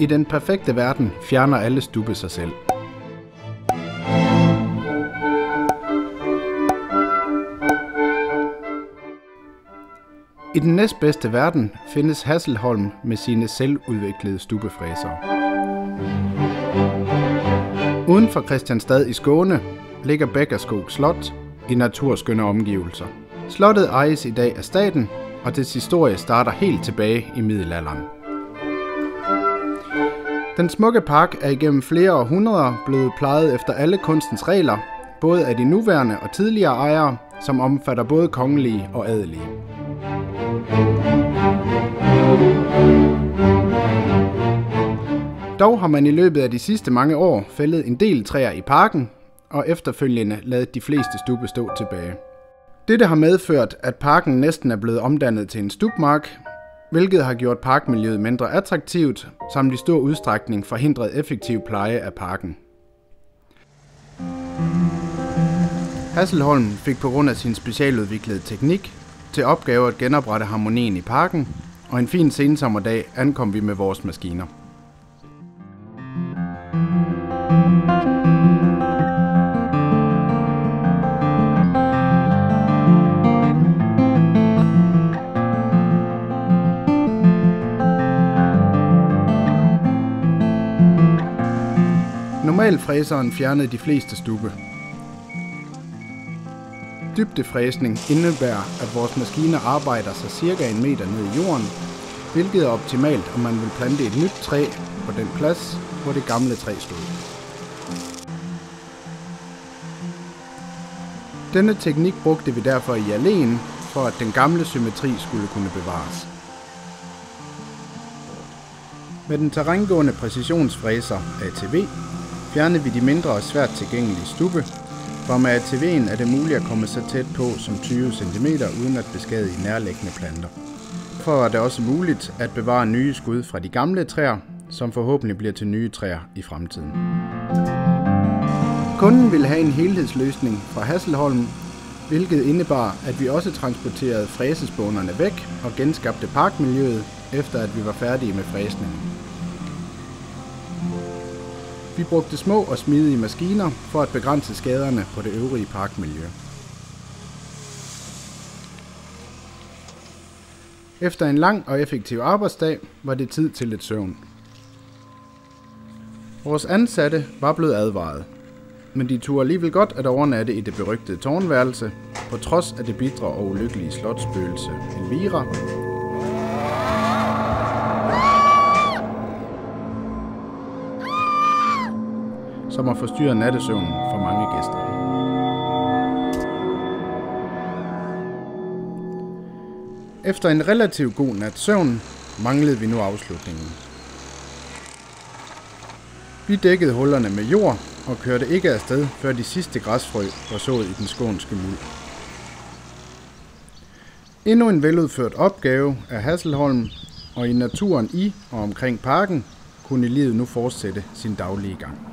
I den perfekte verden fjerner alle stubbe sig selv. I den næstbedste verden findes Hasselholm med sine selvudviklede stubbefræsere. Uden for Christianstad i Skåne ligger Bækkerskog Slot i naturskønne omgivelser. Slottet ejes i dag af staten, og dets historie starter helt tilbage i middelalderen. Den smukke park er igennem flere århundreder blevet plejet efter alle kunstens regler, både af de nuværende og tidligere ejere, som omfatter både kongelige og adelige. Dog har man i løbet af de sidste mange år fældet en del træer i parken, og efterfølgende ladet de fleste stubbe stå tilbage. Dette har medført, at parken næsten er blevet omdannet til en stubmark, hvilket har gjort parkmiljøet mindre attraktivt, samt i stor udstrækning forhindret effektiv pleje af parken. Hasselholm fik på grund af sin specialudviklede teknik til opgave at genoprette harmonien i parken, og en fin sensommerdag ankom vi med vores maskiner. Normalfræseren fjernede de fleste stubbe. Dybdefræsning indebærer, at vores maskiner arbejder sig cirka 1 meter ned i jorden, hvilket er optimalt, om man vil plante et nyt træ på den plads, hvor det gamle træ stod. Denne teknik brugte vi derfor i alléen, for at den gamle symmetri skulle kunne bevares. Med den terrængående præcisionsfræser ATV fjernede vi de mindre og svært tilgængelige stubbe, for med ATV'en er det muligt at komme så tæt på som 20 cm uden at beskadige nærliggende planter. Derfor er det også muligt at bevare nye skud fra de gamle træer, som forhåbentlig bliver til nye træer i fremtiden. Kunden ville have en helhedsløsning fra Hasselholm, hvilket indebar, at vi også transporterede fræsespånerne væk og genskabte parkmiljøet, efter at vi var færdige med fræsningen. Vi brugte små og smidige maskiner for at begrænse skaderne på det øvrige parkmiljø. Efter en lang og effektiv arbejdsdag var det tid til lidt søvn. Vores ansatte var blevet advaret, men de turde alligevel godt at overnatte i det berygtede tårnværelse, på trods af det bitre og ulykkelige slotsspøgelse Elvira, som har forstyrret nattesøvnen for mange gæster. Efter en relativt god nats søvn manglede vi nu afslutningen. Vi dækkede hullerne med jord og kørte ikke afsted, før de sidste græsfrø var sået i den skånske muld. Endnu en veludført opgave af Hasselholm, og i naturen i og omkring parken kunne livet nu fortsætte sin daglige gang.